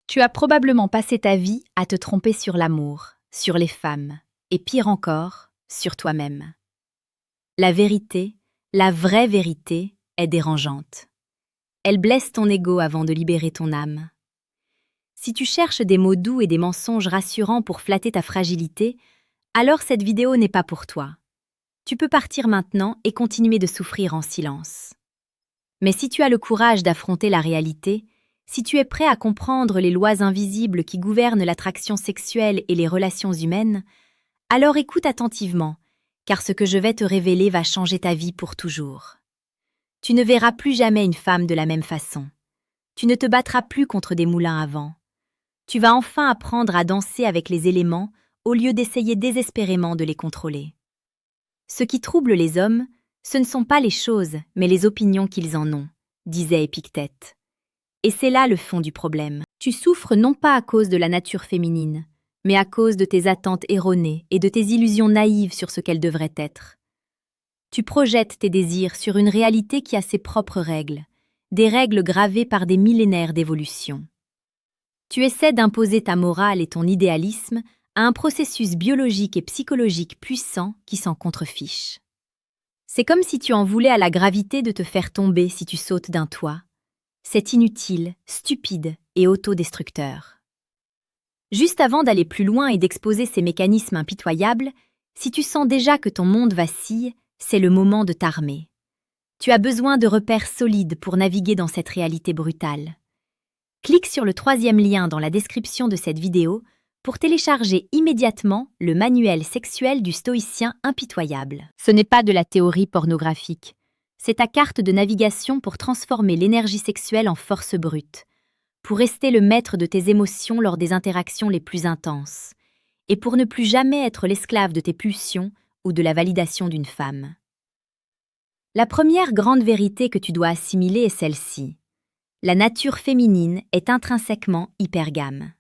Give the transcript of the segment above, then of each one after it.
Tu as probablement passé ta vie à te tromper sur l'amour, sur les femmes, et pire encore, sur toi-même. La vérité, la vraie vérité, est dérangeante. Elle blesse ton ego avant de libérer ton âme. Si tu cherches des mots doux et des mensonges rassurants pour flatter ta fragilité, alors cette vidéo n'est pas pour toi. Tu peux partir maintenant et continuer de souffrir en silence. Mais si tu as le courage d'affronter la réalité, si tu es prêt à comprendre les lois invisibles qui gouvernent l'attraction sexuelle et les relations humaines, alors écoute attentivement, car ce que je vais te révéler va changer ta vie pour toujours. Tu ne verras plus jamais une femme de la même façon. Tu ne te battras plus contre des moulins à vent. Tu vas enfin apprendre à danser avec les éléments au lieu d'essayer désespérément de les contrôler. Ce qui trouble les hommes, ce ne sont pas les choses, mais les opinions qu'ils en ont, disait Épictète. Et c'est là le fond du problème. Tu souffres non pas à cause de la nature féminine, mais à cause de tes attentes erronées et de tes illusions naïves sur ce qu'elle devrait être. Tu projettes tes désirs sur une réalité qui a ses propres règles, des règles gravées par des millénaires d'évolution. Tu essaies d'imposer ta morale et ton idéalisme à un processus biologique et psychologique puissant qui s'en contrefiche. C'est comme si tu en voulais à la gravité de te faire tomber si tu sautes d'un toit. C'est inutile, stupide et autodestructeur. Juste avant d'aller plus loin et d'exposer ces mécanismes impitoyables, si tu sens déjà que ton monde vacille, c'est le moment de t'armer. Tu as besoin de repères solides pour naviguer dans cette réalité brutale. Clique sur le 3e lien dans la description de cette vidéo pour télécharger immédiatement le manuel sexuel du stoïcien impitoyable. Ce n'est pas de la théorie pornographique. C'est ta carte de navigation pour transformer l'énergie sexuelle en force brute, pour rester le maître de tes émotions lors des interactions les plus intenses, et pour ne plus jamais être l'esclave de tes pulsions ou de la validation d'une femme. La première grande vérité que tu dois assimiler est celle-ci. La nature féminine est intrinsèquement hypergame.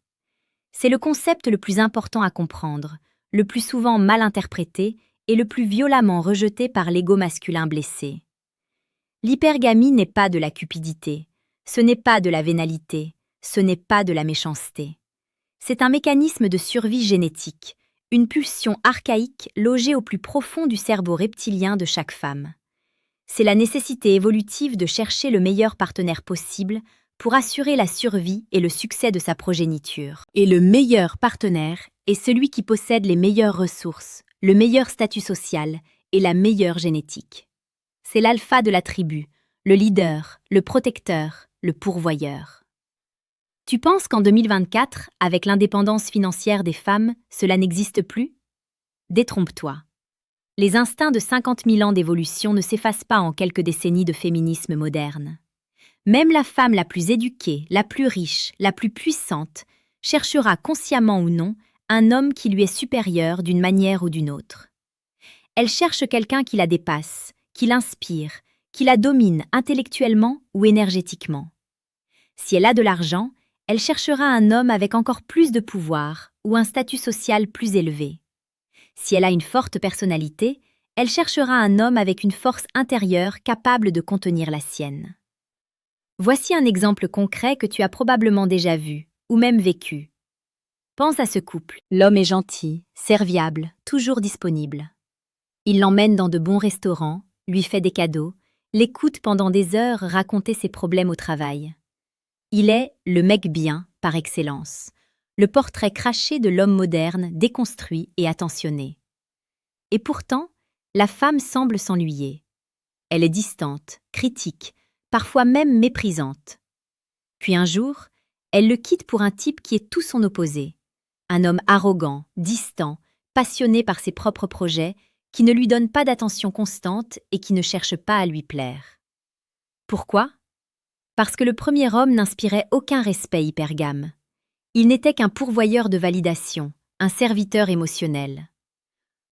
C'est le concept le plus important à comprendre, le plus souvent mal interprété et le plus violemment rejeté par l'ego masculin blessé. L'hypergamie n'est pas de la cupidité, ce n'est pas de la vénalité, ce n'est pas de la méchanceté. C'est un mécanisme de survie génétique, une pulsion archaïque logée au plus profond du cerveau reptilien de chaque femme. C'est la nécessité évolutive de chercher le meilleur partenaire possible pour assurer la survie et le succès de sa progéniture. Et le meilleur partenaire est celui qui possède les meilleures ressources, le meilleur statut social et la meilleure génétique. C'est l'alpha de la tribu, le leader, le protecteur, le pourvoyeur. Tu penses qu'en 2024, avec l'indépendance financière des femmes, cela n'existe plus? Détrompe-toi. Les instincts de 50 000 ans d'évolution ne s'effacent pas en quelques décennies de féminisme moderne. Même la femme la plus éduquée, la plus riche, la plus puissante, cherchera consciemment ou non un homme qui lui est supérieur d'une manière ou d'une autre. Elle cherche quelqu'un qui la dépasse, qui l'inspire, qui la domine intellectuellement ou énergétiquement. Si elle a de l'argent, elle cherchera un homme avec encore plus de pouvoir ou un statut social plus élevé. Si elle a une forte personnalité, elle cherchera un homme avec une force intérieure capable de contenir la sienne. Voici un exemple concret que tu as probablement déjà vu, ou même vécu. Pense à ce couple. L'homme est gentil, serviable, toujours disponible. Il l'emmène dans de bons restaurants, lui fait des cadeaux, l'écoute pendant des heures raconter ses problèmes au travail. Il est le mec bien par excellence, le portrait craché de l'homme moderne, déconstruit et attentionné. Et pourtant, la femme semble s'ennuyer. Elle est distante, critique, parfois même méprisante. Puis un jour, elle le quitte pour un type qui est tout son opposé. Un homme arrogant, distant, passionné par ses propres projets, qui ne lui donne pas d'attention constante et qui ne cherche pas à lui plaire. Pourquoi? Parce que le premier homme n'inspirait aucun respect hypergame. Il n'était qu'un pourvoyeur de validation, un serviteur émotionnel.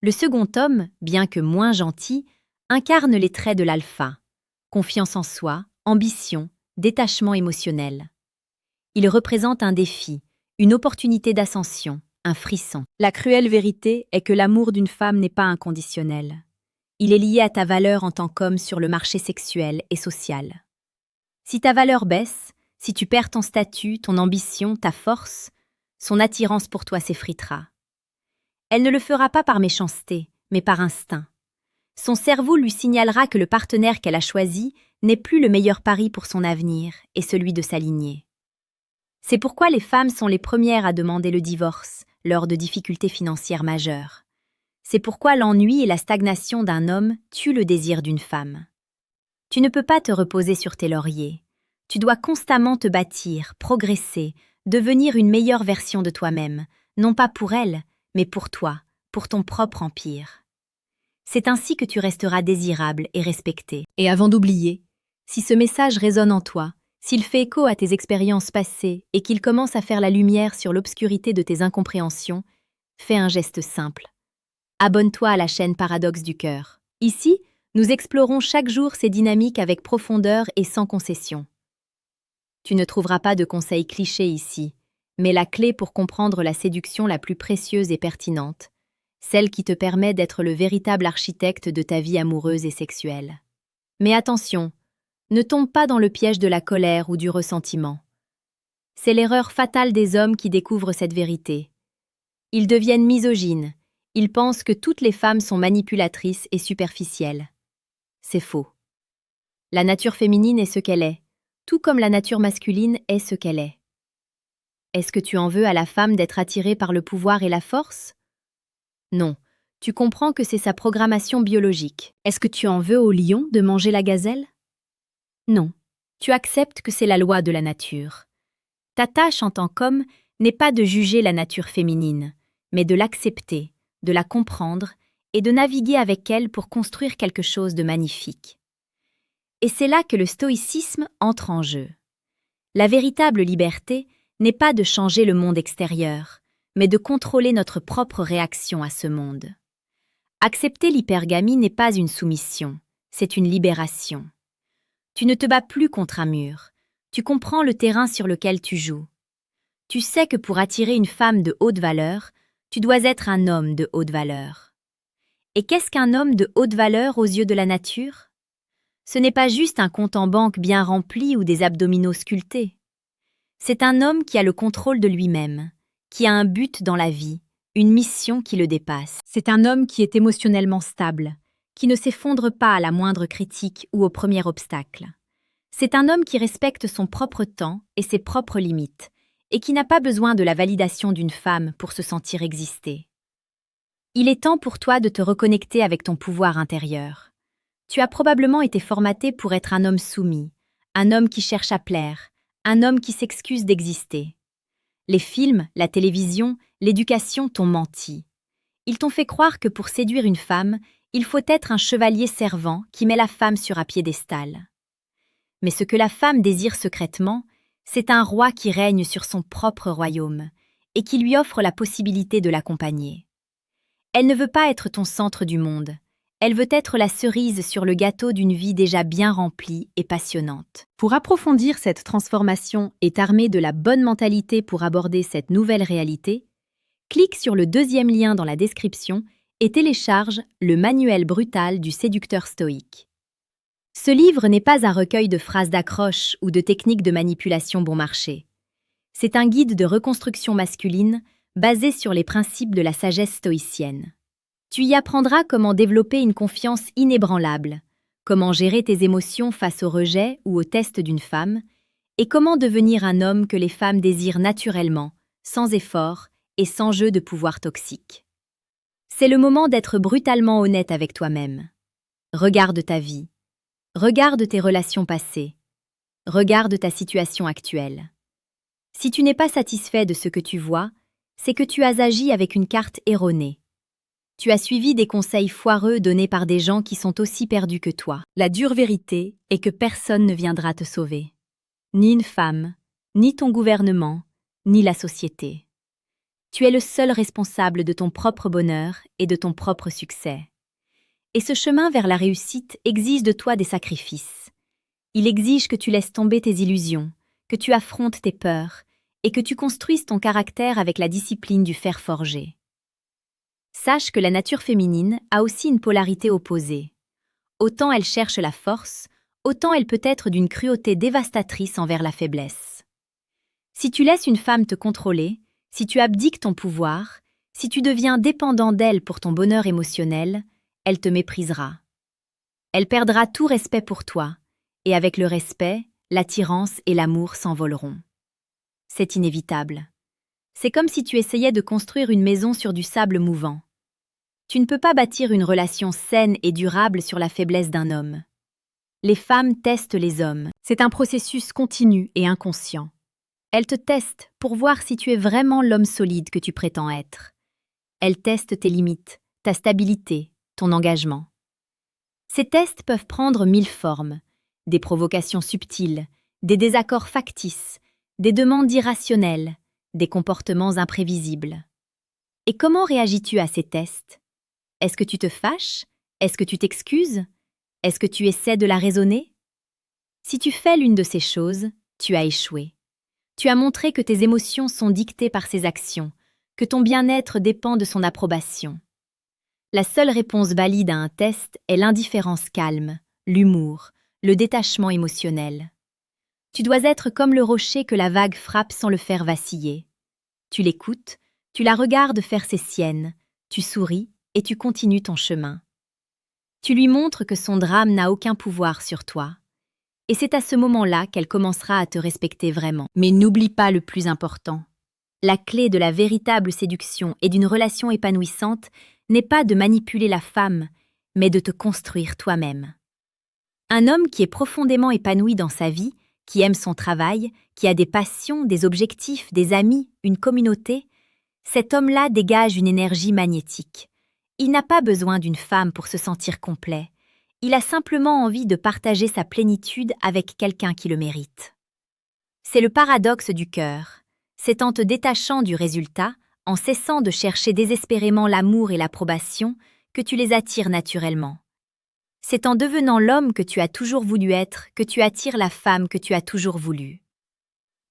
Le second homme, bien que moins gentil, incarne les traits de l'alpha. Confiance en soi, ambition, détachement émotionnel. Il représente un défi, une opportunité d'ascension, un frisson. La cruelle vérité est que l'amour d'une femme n'est pas inconditionnel. Il est lié à ta valeur en tant qu'homme sur le marché sexuel et social. Si ta valeur baisse, Si tu perds ton statut, ton ambition, ta force, son attirance pour toi s'effritera. Elle ne le fera pas par méchanceté, mais par instinct. Son cerveau lui signalera que le partenaire qu'elle a choisi n'est plus le meilleur pari pour son avenir et celui de sa lignée. C'est pourquoi les femmes sont les premières à demander le divorce lors de difficultés financières majeures. C'est pourquoi l'ennui et la stagnation d'un homme tuent le désir d'une femme. Tu ne peux pas te reposer sur tes lauriers. Tu dois constamment te bâtir, progresser, devenir une meilleure version de toi-même, non pas pour elle, mais pour toi, pour ton propre empire. C'est ainsi que tu resteras désirable et respecté. Et avant d'oublier, si ce message résonne en toi, s'il fait écho à tes expériences passées et qu'il commence à faire la lumière sur l'obscurité de tes incompréhensions, fais un geste simple. Abonne-toi à la chaîne Paradoxe du Cœur. Ici, nous explorons chaque jour ces dynamiques avec profondeur et sans concession. Tu ne trouveras pas de conseils clichés ici, mais la clé pour comprendre la séduction la plus précieuse et pertinente, celle qui te permet d'être le véritable architecte de ta vie amoureuse et sexuelle. Mais attention, ne tombe pas dans le piège de la colère ou du ressentiment. C'est l'erreur fatale des hommes qui découvrent cette vérité. Ils deviennent misogynes, ils pensent que toutes les femmes sont manipulatrices et superficielles. C'est faux. La nature féminine est ce qu'elle est, tout comme la nature masculine est ce qu'elle est. Est-ce que tu en veux à la femme d'être attirée par le pouvoir et la force? Non, tu comprends que c'est sa programmation biologique. Est-ce que tu en veux au lion de manger la gazelle? Non, tu acceptes que c'est la loi de la nature. Ta tâche en tant qu'homme n'est pas de juger la nature féminine, mais de l'accepter, de la comprendre et de naviguer avec elle pour construire quelque chose de magnifique. Et c'est là que le stoïcisme entre en jeu. La véritable liberté n'est pas de changer le monde extérieur, mais de contrôler notre propre réaction à ce monde. Accepter l'hypergamie n'est pas une soumission, c'est une libération. Tu ne te bats plus contre un mur, tu comprends le terrain sur lequel tu joues. Tu sais que pour attirer une femme de haute valeur, tu dois être un homme de haute valeur. Et qu'est-ce qu'un homme de haute valeur aux yeux de la nature? Ce n'est pas juste un compte en banque bien rempli ou des abdominaux sculptés. C'est un homme qui a le contrôle de lui-même, qui a un but dans la vie, une mission qui le dépasse. C'est un homme qui est émotionnellement stable, qui ne s'effondre pas à la moindre critique ou au premier obstacle. C'est un homme qui respecte son propre temps et ses propres limites, et qui n'a pas besoin de la validation d'une femme pour se sentir exister. Il est temps pour toi de te reconnecter avec ton pouvoir intérieur. Tu as probablement été formaté pour être un homme soumis, un homme qui cherche à plaire, un homme qui s'excuse d'exister. Les films, la télévision, l'éducation t'ont menti. Ils t'ont fait croire que pour séduire une femme, il faut être un chevalier servant qui met la femme sur un piédestal. Mais ce que la femme désire secrètement, c'est un roi qui règne sur son propre royaume et qui lui offre la possibilité de l'accompagner. Elle ne veut pas être ton centre du monde. Elle veut être la cerise sur le gâteau d'une vie déjà bien remplie et passionnante. Pour approfondir cette transformation et t'armer de la bonne mentalité pour aborder cette nouvelle réalité, clique sur le deuxième lien dans la description et télécharge le manuel brutal du séducteur stoïque. Ce livre n'est pas un recueil de phrases d'accroche ou de techniques de manipulation bon marché. C'est un guide de reconstruction masculine basé sur les principes de la sagesse stoïcienne. Tu y apprendras comment développer une confiance inébranlable, comment gérer tes émotions face au rejet ou au test d'une femme, et comment devenir un homme que les femmes désirent naturellement, sans effort et sans jeu de pouvoir toxique. C'est le moment d'être brutalement honnête avec toi-même. Regarde ta vie. Regarde tes relations passées. Regarde ta situation actuelle. Si tu n'es pas satisfait de ce que tu vois, c'est que tu as agi avec une carte erronée. Tu as suivi des conseils foireux donnés par des gens qui sont aussi perdus que toi. La dure vérité est que personne ne viendra te sauver. Ni une femme, ni ton gouvernement, ni la société. Tu es le seul responsable de ton propre bonheur et de ton propre succès. Et ce chemin vers la réussite exige de toi des sacrifices. Il exige que tu laisses tomber tes illusions, que tu affrontes tes peurs et que tu construises ton caractère avec la discipline du fer forgé. Sache que la nature féminine a aussi une polarité opposée. Autant elle cherche la force, autant elle peut être d'une cruauté dévastatrice envers la faiblesse. Si tu laisses une femme te contrôler, si tu abdiques ton pouvoir, si tu deviens dépendant d'elle pour ton bonheur émotionnel, elle te méprisera. Elle perdra tout respect pour toi, et avec le respect, l'attirance et l'amour s'envoleront. C'est inévitable. C'est comme si tu essayais de construire une maison sur du sable mouvant. Tu ne peux pas bâtir une relation saine et durable sur la faiblesse d'un homme. Les femmes testent les hommes. C'est un processus continu et inconscient. Elles te testent pour voir si tu es vraiment l'homme solide que tu prétends être. Elles testent tes limites, ta stabilité, ton engagement. Ces tests peuvent prendre 1000 formes, des provocations subtiles, des désaccords factices, des demandes irrationnelles, des comportements imprévisibles. Et comment réagis-tu à ces tests? Est-ce que tu te fâches? Est-ce que tu t'excuses? Est-ce que tu essaies de la raisonner? Si tu fais l'une de ces choses, tu as échoué. Tu as montré que tes émotions sont dictées par ses actions, que ton bien-être dépend de son approbation. La seule réponse valide à un test est l'indifférence calme, l'humour, le détachement émotionnel. Tu dois être comme le rocher que la vague frappe sans le faire vaciller. Tu l'écoutes, tu la regardes faire ses siennes, tu souris et tu continues ton chemin. Tu lui montres que son drame n'a aucun pouvoir sur toi. Et c'est à ce moment-là qu'elle commencera à te respecter vraiment. Mais n'oublie pas le plus important. La clé de la véritable séduction et d'une relation épanouissante n'est pas de manipuler la femme, mais de te construire toi-même. Un homme qui est profondément épanoui dans sa vie, qui aime son travail, qui a des passions, des objectifs, des amis, une communauté, cet homme-là dégage une énergie magnétique. Il n'a pas besoin d'une femme pour se sentir complet. Il a simplement envie de partager sa plénitude avec quelqu'un qui le mérite. C'est le paradoxe du cœur. C'est en te détachant du résultat, en cessant de chercher désespérément l'amour et l'approbation, que tu les attires naturellement. C'est en devenant l'homme que tu as toujours voulu être que tu attires la femme que tu as toujours voulu.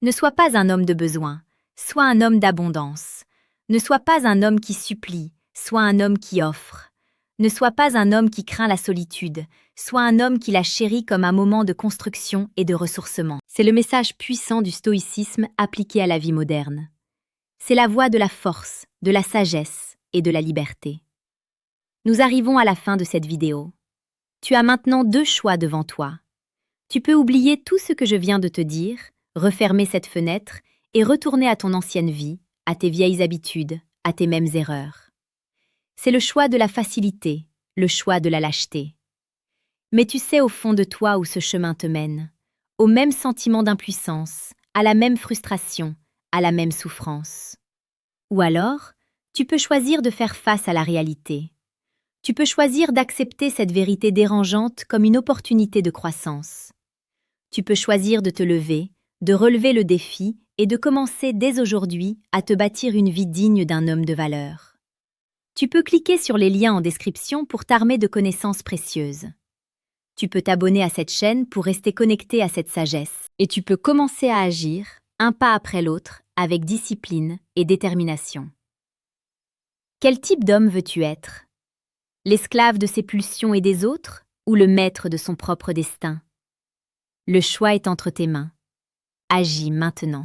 Ne sois pas un homme de besoin, sois un homme d'abondance. Ne sois pas un homme qui supplie, sois un homme qui offre. Ne sois pas un homme qui craint la solitude, sois un homme qui la chérit comme un moment de construction et de ressourcement. C'est le message puissant du stoïcisme appliqué à la vie moderne. C'est la voie de la force, de la sagesse et de la liberté. Nous arrivons à la fin de cette vidéo. Tu as maintenant 2 choix devant toi. Tu peux oublier tout ce que je viens de te dire, refermer cette fenêtre et retourner à ton ancienne vie, à tes vieilles habitudes, à tes mêmes erreurs. C'est le choix de la facilité, le choix de la lâcheté. Mais tu sais au fond de toi où ce chemin te mène, au même sentiment d'impuissance, à la même frustration, à la même souffrance. Ou alors, tu peux choisir de faire face à la réalité. Tu peux choisir d'accepter cette vérité dérangeante comme une opportunité de croissance. Tu peux choisir de te lever, de relever le défi et de commencer dès aujourd'hui à te bâtir une vie digne d'un homme de valeur. Tu peux cliquer sur les liens en description pour t'armer de connaissances précieuses. Tu peux t'abonner à cette chaîne pour rester connecté à cette sagesse. Et tu peux commencer à agir, un pas après l'autre, avec discipline et détermination. Quel type d'homme veux-tu être? L'esclave de ses pulsions et des autres, ou le maître de son propre destin? Le choix est entre tes mains. Agis maintenant.